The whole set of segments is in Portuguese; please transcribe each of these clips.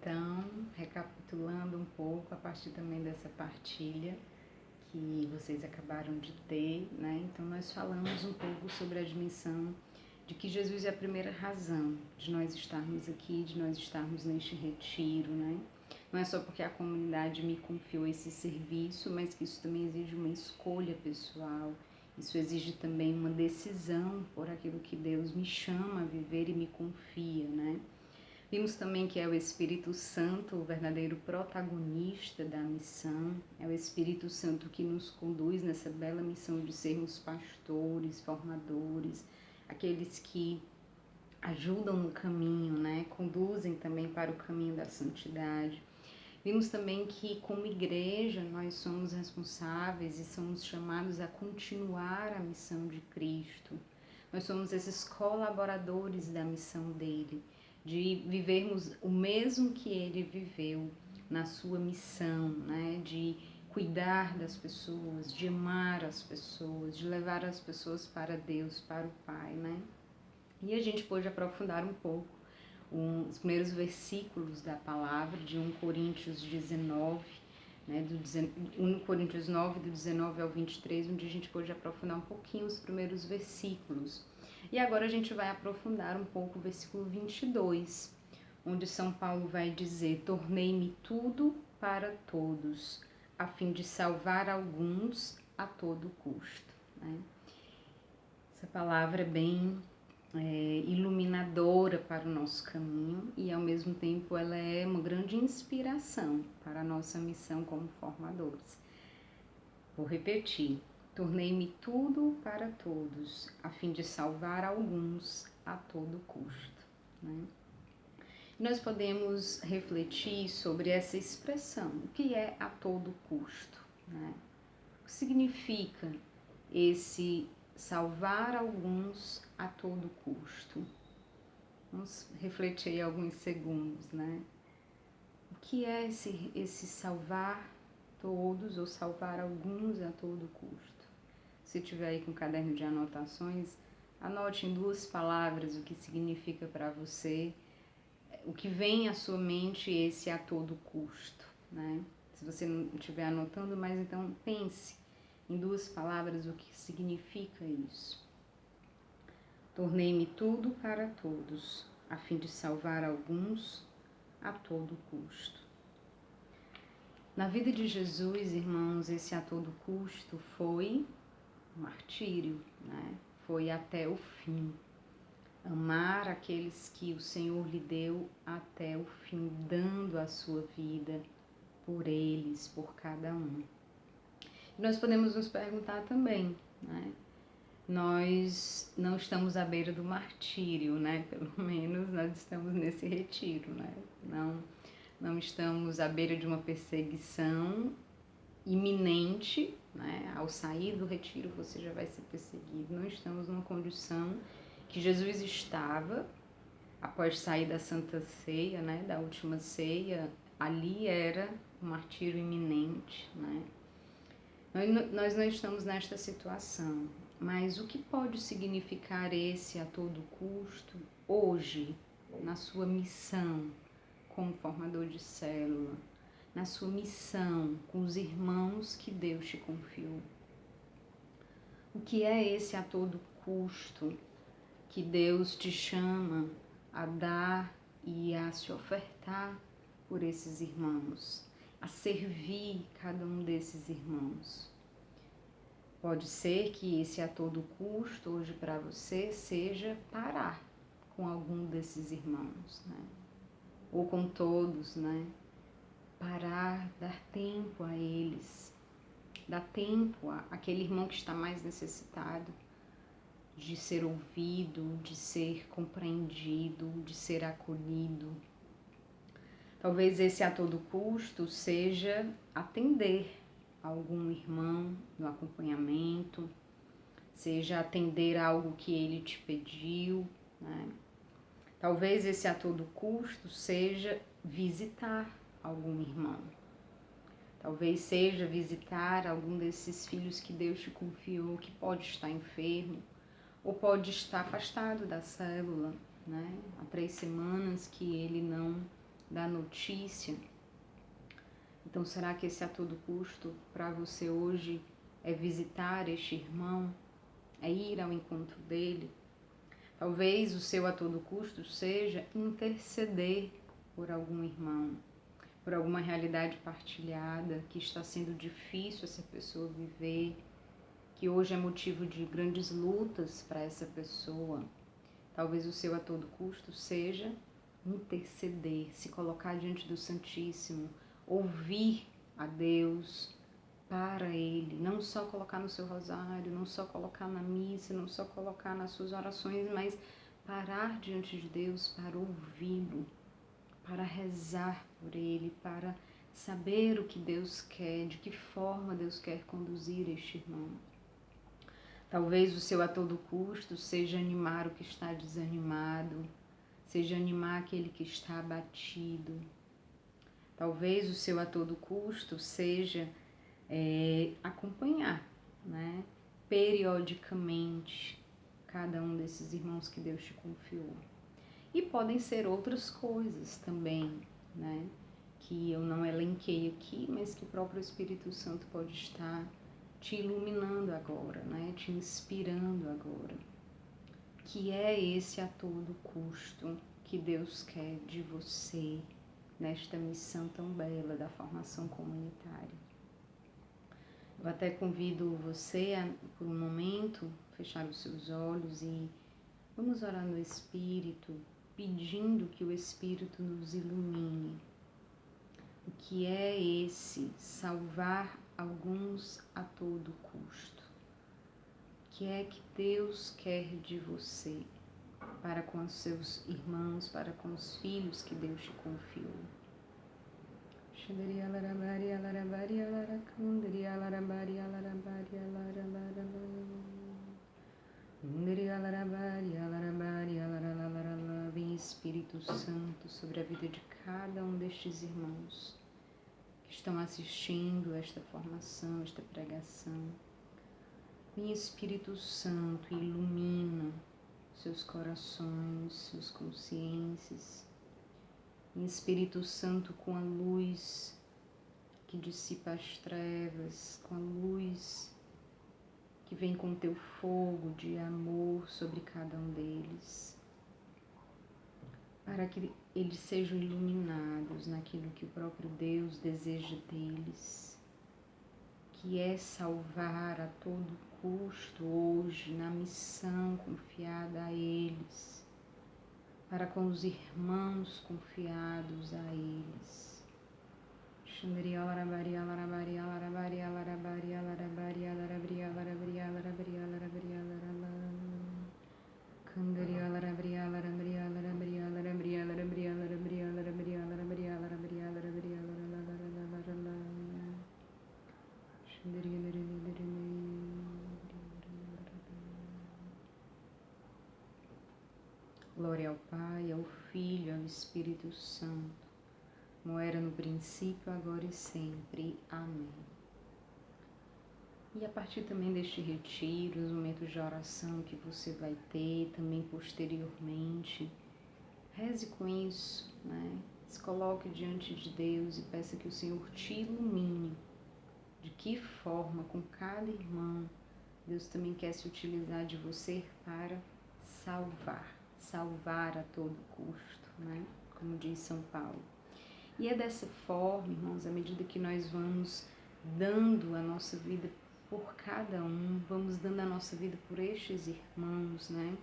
Então, recapitulando um pouco, a partir também dessa partilha que vocês acabaram de ter, né? Então, nós falamos um pouco sobre a dimensão de que Jesus é a primeira razão de nós estarmos aqui, de nós estarmos neste retiro, né? Não é só porque a comunidade me confiou esse serviço, mas que isso também exige uma escolha pessoal, isso exige também uma decisão por aquilo que Deus me chama a viver e me confia, né? Vimos também que é o Espírito Santo o verdadeiro protagonista da missão, é o Espírito Santo que nos conduz nessa bela missão de sermos pastores, formadores, aqueles que ajudam no caminho, né? Conduzem também para o caminho da santidade. Vimos também que, como igreja, nós somos responsáveis e somos chamados a continuar a missão de Cristo. Nós somos esses colaboradores da missão dele, de vivermos o mesmo que ele viveu na sua missão, né? De cuidar das pessoas, de amar as pessoas, de levar as pessoas para Deus, para o Pai, né? E a gente pôde aprofundar um pouco os primeiros versículos da palavra de 1 Coríntios 19, né, 1 Coríntios 9, do 19 ao 23, onde a gente pôde aprofundar um pouquinho os primeiros versículos. E agora a gente vai aprofundar um pouco o versículo 22, onde São Paulo vai dizer: tornei-me tudo para todos, a fim de salvar alguns a todo custo. Né? Essa palavra é bem iluminadora para o nosso caminho e ao mesmo tempo ela é uma grande inspiração para a nossa missão como formadores. Vou repetir: tornei-me tudo para todos, a fim de salvar alguns a todo custo. Né? Nós podemos refletir sobre essa expressão, o que é a todo custo, né? O que significa esse salvar alguns a todo custo? Vamos refletir aí alguns segundos, né? O que é esse salvar todos ou salvar alguns a todo custo? Se tiver aí com um caderno de anotações, anote em 2 palavras o que significa para você, o que vem à sua mente esse a todo custo, né? Se você não estiver anotando, mas então pense em 2 palavras o que significa isso. Tornei-me tudo para todos, a fim de salvar alguns a todo custo. Na vida de Jesus, irmãos, esse a todo custo foi martírio, né? Foi até o fim. Amar aqueles que o Senhor lhe deu até o fim, dando a sua vida por eles, por cada um. E nós podemos nos perguntar também, né? Nós não estamos à beira do martírio, né? Pelo menos nós estamos nesse retiro, né? Não estamos à beira de uma perseguição iminente, né? Ao sair do retiro você já vai ser perseguido. Não estamos numa condição que Jesus estava após sair da Santa Ceia, né? Da última ceia, ali era um martírio iminente, né? Nós não estamos nesta situação, mas o que pode significar esse a todo custo hoje, na sua missão como formador de célula, na sua missão com os irmãos que Deus te confiou? O que é esse a todo custo que Deus te chama a dar e a se ofertar por esses irmãos, a servir cada um desses irmãos? Pode ser que esse a todo custo hoje para você seja parar com algum desses irmãos, né? Ou com todos, né? Parar, dar tempo a eles, dar tempo àquele irmão que está mais necessitado de ser ouvido, de ser compreendido, de ser acolhido. Talvez esse a todo custo seja atender algum irmão no acompanhamento, seja atender a algo que ele te pediu, né? Talvez esse a todo custo seja visitar algum irmão. Talvez seja visitar algum desses filhos que Deus te confiou, que pode estar enfermo ou pode estar afastado da célula, né? Há 3 semanas que ele não dá notícia. Então, será que esse a todo custo para você hoje é visitar este irmão, é ir ao encontro dele? Talvez o seu a todo custo seja interceder por algum irmão, por alguma realidade partilhada que está sendo difícil essa pessoa viver, que hoje é motivo de grandes lutas para essa pessoa. Talvez o seu a todo custo seja interceder, se colocar diante do Santíssimo, ouvir a Deus para Ele, não só colocar no seu rosário, não só colocar na missa, não só colocar nas suas orações, mas parar diante de Deus para ouvi-lo, para rezar por Ele, para saber o que Deus quer, de que forma Deus quer conduzir este irmão. Talvez o seu a todo custo seja animar o que está desanimado, seja animar aquele que está abatido. Talvez o seu a todo custo seja acompanhar, né, periodicamente cada um desses irmãos que Deus te confiou. E podem ser outras coisas também, né, que eu não elenquei aqui, mas que o próprio Espírito Santo pode estar te iluminando agora, né, te inspirando agora. Que é esse a todo custo que Deus quer de você nesta missão tão bela da formação comunitária. Eu até convido você a, por um momento, fechar os seus olhos e vamos orar no Espírito, pedindo que o Espírito nos ilumine. O que é esse salvar alguns a todo custo? O que é que Deus quer de você para com os seus irmãos, para com os filhos que Deus te confiou? Vem Espírito Santo sobre a vida de cada um destes irmãos que estão assistindo esta formação, esta pregação. Vem Espírito Santo e ilumina seus corações, suas consciências. Vem Espírito Santo com a luz que dissipa as trevas, com a luz que vem com teu fogo de amor sobre cada um deles, para que eles sejam iluminados naquilo que o próprio Deus deseja deles, que é salvar a todo custo hoje na missão confiada a eles, para com os irmãos confiados a eles. Glória ao Pai, ao Filho e ao Espírito Santo, como era no princípio, agora e sempre. Amém. E a partir também deste retiro, os momentos de oração que você vai ter também posteriormente, reze com isso, né? Se coloque diante de Deus e peça que o Senhor te ilumine. De que forma, com cada irmão, Deus também quer se utilizar de você para salvar a todo custo, né? Como diz São Paulo. E é dessa forma, irmãos, à medida que nós vamos dando a nossa vida por cada um, vamos dando a nossa vida por estes irmãos, né?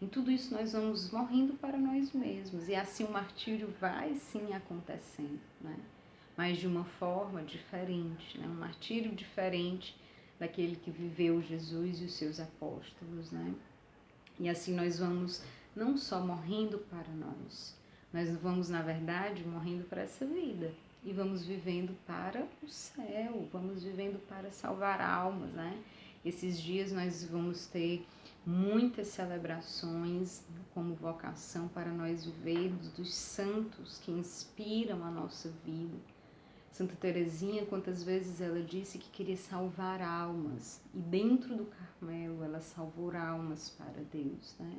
Em tudo isso nós vamos morrendo para nós mesmos, e assim o martírio vai sim acontecendo, né? Mas de uma forma diferente, né? Um martírio diferente daquele que viveu Jesus e os seus apóstolos, né? E assim nós vamos não só morrendo para nós vamos, na verdade, morrendo para essa vida e vamos vivendo para o céu, vamos vivendo para salvar almas, né? Esses dias nós vamos ter muitas celebrações como vocação para nós vivermos dos santos que inspiram a nossa vida. Santa Teresinha, quantas vezes ela disse que queria salvar almas, e dentro do Carmelo ela salvou almas para Deus, né?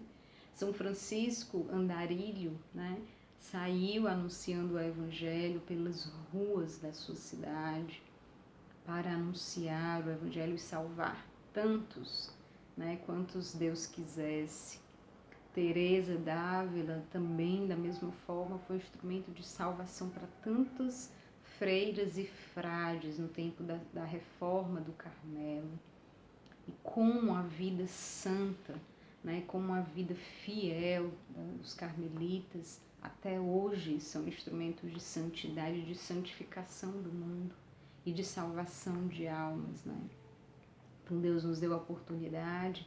São Francisco Andarilho, né? saiu anunciando o Evangelho pelas ruas da sua cidade para anunciar o Evangelho e salvar tantos, né, quantos Deus quisesse. Teresa d'Ávila também, da mesma forma, foi instrumento de salvação para tantas freiras e frades no tempo da reforma do Carmelo. E como a vida santa, né, como a vida fiel dos carmelitas até hoje são instrumentos de santidade, de santificação do mundo e de salvação de almas, né? Então Deus nos deu a oportunidade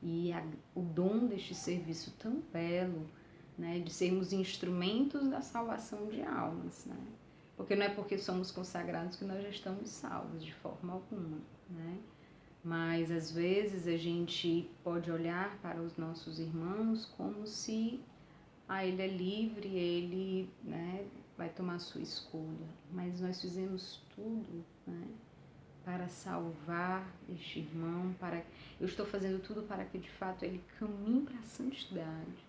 e o dom deste serviço tão belo, né, de sermos instrumentos da salvação de almas, né? Porque não é porque somos consagrados que nós já estamos salvos de forma alguma, né? Mas às vezes a gente pode olhar para os nossos irmãos como se ele é livre, ele, né, vai tomar a sua escolha. Mas nós fizemos tudo, né, para salvar este irmão, eu estou fazendo tudo para que de fato ele caminhe para a santidade,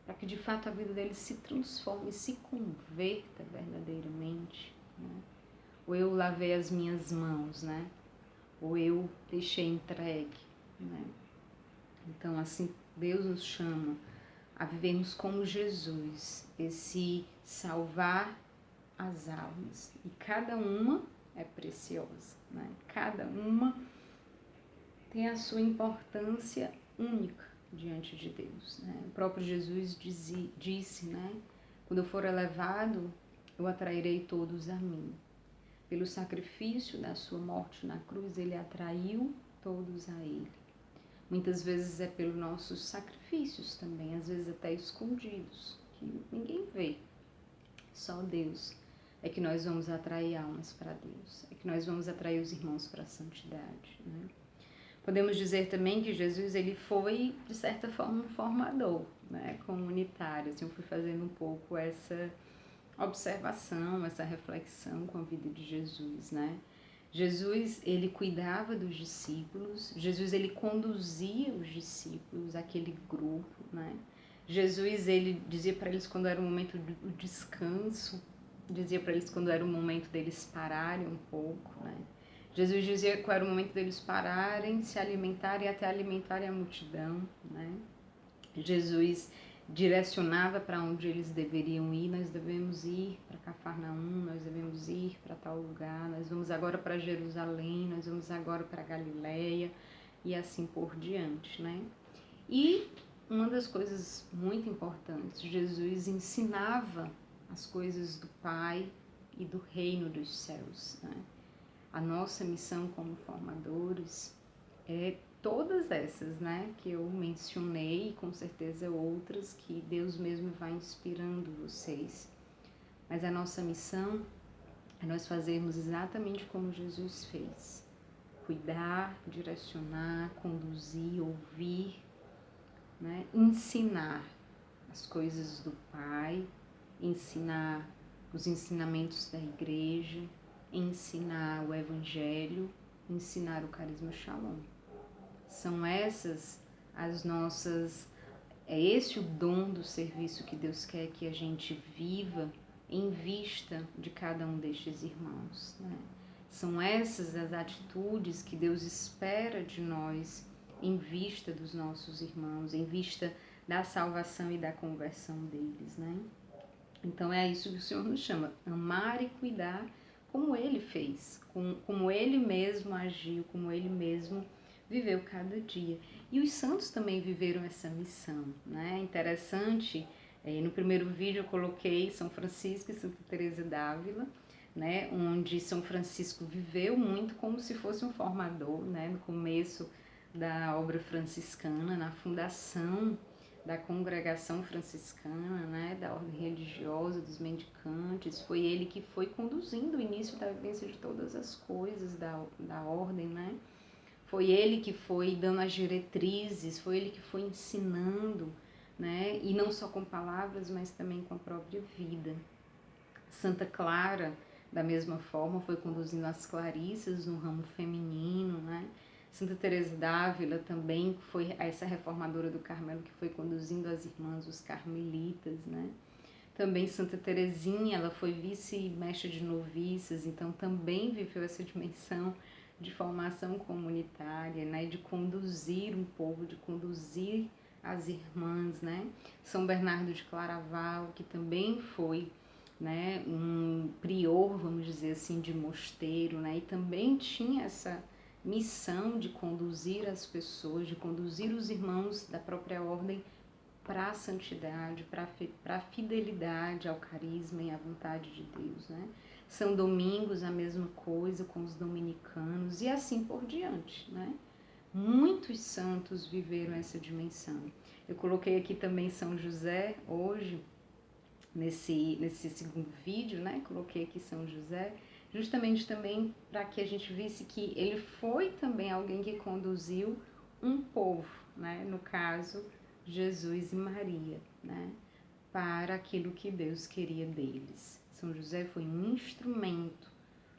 para que de fato a vida dele se transforme, se converta verdadeiramente, né? Ou eu lavei as minhas mãos, né? Ou eu deixei entregue, né? Então assim Deus nos chama a vivermos como Jesus, esse salvar as almas, e cada uma é preciosa, né? Cada uma tem a sua importância única diante de Deus, né? O próprio Jesus disse, né? Quando eu for elevado, eu atrairei todos a mim. Pelo sacrifício da sua morte na cruz, ele atraiu todos a ele. Muitas vezes é pelos nossos sacrifícios também, às vezes até escondidos, que ninguém vê, só Deus. É que nós vamos atrair almas para Deus, é que nós vamos atrair os irmãos para a santidade, né? Podemos dizer também que Jesus, ele foi, de certa forma, um formador, né, comunitário. Assim, eu fui fazendo um pouco essa observação, essa reflexão com a vida de Jesus, né? Jesus, ele cuidava dos discípulos, Jesus, ele conduzia os discípulos, aquele grupo, né? Jesus, ele dizia para eles quando era o momento do descanso, dizia para eles quando era o momento deles pararem um pouco, né? Jesus dizia qual era o momento deles pararem, se alimentarem e até alimentarem a multidão, né? Jesus direcionava para onde eles deveriam ir. Nós devemos ir para Cafarnaum, nós devemos ir para tal lugar, nós vamos agora para Jerusalém, nós vamos agora para Galileia e assim por diante, né? E uma das coisas muito importantes, Jesus ensinava as coisas do Pai e do reino dos céus, né? A nossa missão como formadores é todas essas, né, que eu mencionei, e com certeza outras que Deus mesmo vai inspirando vocês. Mas a nossa missão é nós fazermos exatamente como Jesus fez. Cuidar, direcionar, conduzir, ouvir, né, ensinar as coisas do Pai, ensinar os ensinamentos da igreja, ensinar o Evangelho, ensinar o carisma Shalom. São essas as nossas, é esse o dom do serviço que Deus quer que a gente viva em vista de cada um destes irmãos, né? São essas as atitudes que Deus espera de nós em vista dos nossos irmãos, em vista da salvação e da conversão deles, né? Então é isso que o Senhor nos chama, amar e cuidar como Ele fez, como Ele mesmo agiu, como Ele mesmo viveu cada dia. E os santos também viveram essa missão, né? Interessante, no primeiro vídeo eu coloquei São Francisco e Santa Teresa d'Ávila, né? Onde São Francisco viveu muito como se fosse um formador, né? No começo da obra franciscana, na fundação da congregação franciscana, né, da ordem religiosa, dos mendicantes, foi ele que foi conduzindo o início da vivência de todas as coisas da ordem, né? Foi ele que foi dando as diretrizes, foi ele que foi ensinando, né? E não só com palavras, mas também com a própria vida. Santa Clara, da mesma forma, foi conduzindo as Clarissas no ramo feminino, né? Santa Teresa d'Ávila também foi essa reformadora do Carmelo que foi conduzindo as irmãs, os carmelitas, né? Também Santa Teresinha, ela foi vice-mestra de noviças, então também viveu essa dimensão de formação comunitária, né, de conduzir um povo, de conduzir as irmãs, né? São Bernardo de Claraval, que também foi, né, um prior, vamos dizer assim, de mosteiro, né, e também tinha essa missão de conduzir as pessoas, de conduzir os irmãos da própria ordem para a santidade, para a fidelidade ao carisma e à vontade de Deus, né? São Domingos, a mesma coisa com os dominicanos e assim por diante, né? Muitos santos viveram essa dimensão. Eu coloquei aqui também São José hoje, nesse segundo vídeo, né? Coloquei aqui São José, justamente também para que a gente visse que ele foi também alguém que conduziu um povo, né? No caso, Jesus e Maria, né? Para aquilo que Deus queria deles. São José foi um instrumento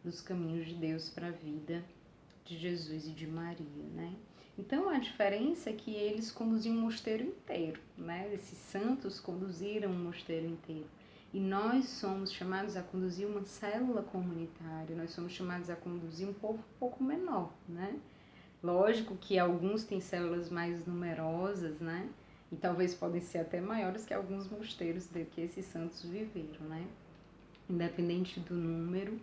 dos caminhos de Deus para a vida de Jesus e de Maria, né? Então a diferença é que eles conduziam um mosteiro inteiro, né? Esses santos conduziram um mosteiro inteiro. E nós somos chamados a conduzir uma célula comunitária, nós somos chamados a conduzir um povo um pouco menor, né? Lógico que alguns têm células mais numerosas, né? E talvez podem ser até maiores que alguns mosteiros que esses santos viveram, né? Independente do número,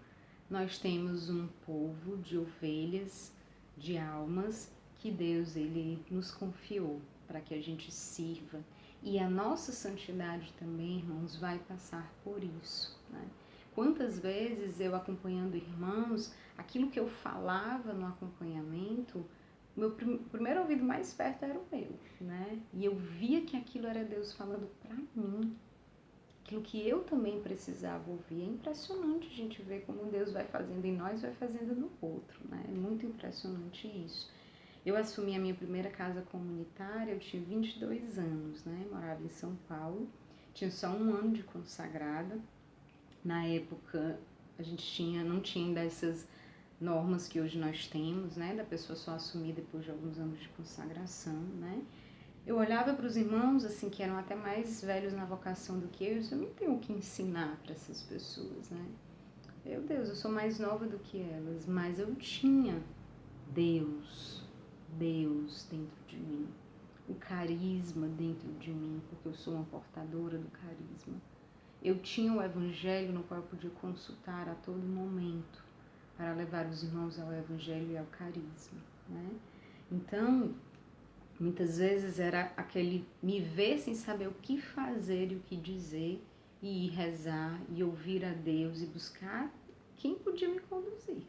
nós temos um povo de ovelhas, de almas, que Deus ele nos confiou para que a gente sirva. E a nossa santidade também, irmãos, vai passar por isso, né? Quantas vezes eu acompanhando irmãos, aquilo que eu falava no acompanhamento, meu primeiro ouvido mais perto era o meu, né? E eu via que aquilo era Deus falando para mim, aquilo que eu também precisava ouvir. É impressionante a gente ver como Deus vai fazendo em nós, vai fazendo no outro, né? É muito impressionante isso. Eu assumi a minha primeira casa comunitária, eu tinha 22 anos, né? Morava em São Paulo, tinha só um ano de consagrada. Na época, a gente não tinha ainda essas normas que hoje nós temos, né? Da pessoa só assumir depois de alguns anos de consagração, né? Eu olhava para os irmãos, assim, que eram até mais velhos na vocação do que eu não tenho o que ensinar para essas pessoas, né? Meu Deus, eu sou mais nova do que elas, mas eu tinha Deus dentro de mim, o carisma dentro de mim, porque eu sou uma portadora do carisma. Eu tinha o Evangelho no qual eu podia consultar a todo momento para levar os irmãos ao Evangelho e ao carisma, né? Então, muitas vezes era aquele me ver sem saber o que fazer e o que dizer, e ir rezar e ouvir a Deus e buscar quem podia me conduzir,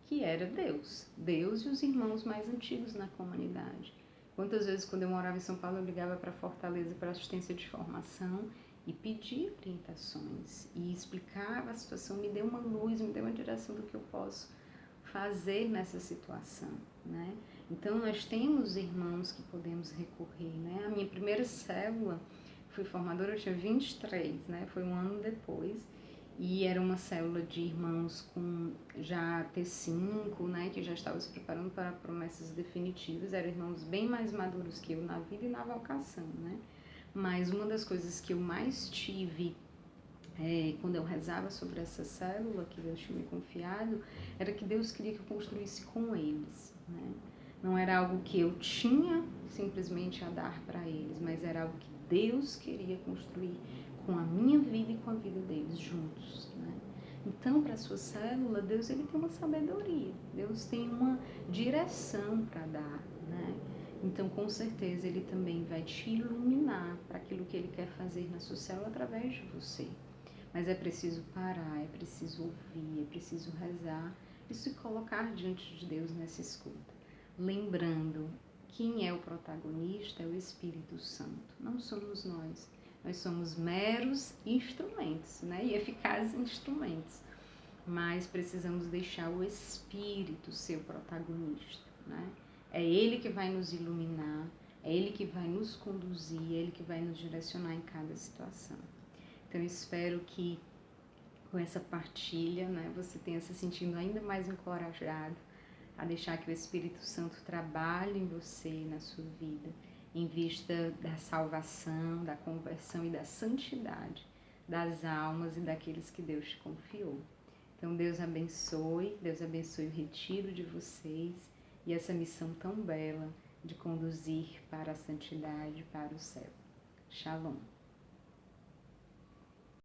que era Deus e os irmãos mais antigos na comunidade. Quantas vezes, quando eu morava em São Paulo, eu ligava para Fortaleza para assistência de formação e pedia orientações e explicava a situação, me deu uma luz, me deu uma direção do que eu posso fazer nessa situação, né? Então nós temos irmãos que podemos recorrer, né? A minha primeira célula, fui formadora, eu tinha 23, né? Foi um ano depois, e era uma célula de irmãos com já T5, né? Que já estavam se preparando para promessas definitivas, eram irmãos bem mais maduros que eu na vida e na vocação, né? Mas uma das coisas que eu mais tive quando eu rezava sobre essa célula que Deus tinha me confiado, era que Deus queria que eu construísse com eles, né? Não era algo que eu tinha simplesmente a dar para eles, mas era algo que Deus queria construir com a minha vida e com a vida deles juntos, né? Então, para a sua célula, Deus ele tem uma sabedoria, Deus tem uma direção para dar, né? Então, com certeza, ele também vai te iluminar para aquilo que ele quer fazer na sua célula através de você. Mas é preciso parar, é preciso ouvir, é preciso rezar e se colocar diante de Deus nessa escuta. Lembrando, quem é o protagonista é o Espírito Santo, não somos nós. Nós somos meros instrumentos, né? E eficazes instrumentos. Mas precisamos deixar o Espírito ser o protagonista, né? É Ele que vai nos iluminar, é Ele que vai nos conduzir, é Ele que vai nos direcionar em cada situação. Então, eu espero que com essa partilha, né, você tenha se sentindo ainda mais encorajado a deixar que o Espírito Santo trabalhe em você e na sua vida, em vista da salvação, da conversão e da santidade das almas e daqueles que Deus te confiou. Então Deus abençoe o retiro de vocês e essa missão tão bela de conduzir para a santidade, para o céu. Shalom.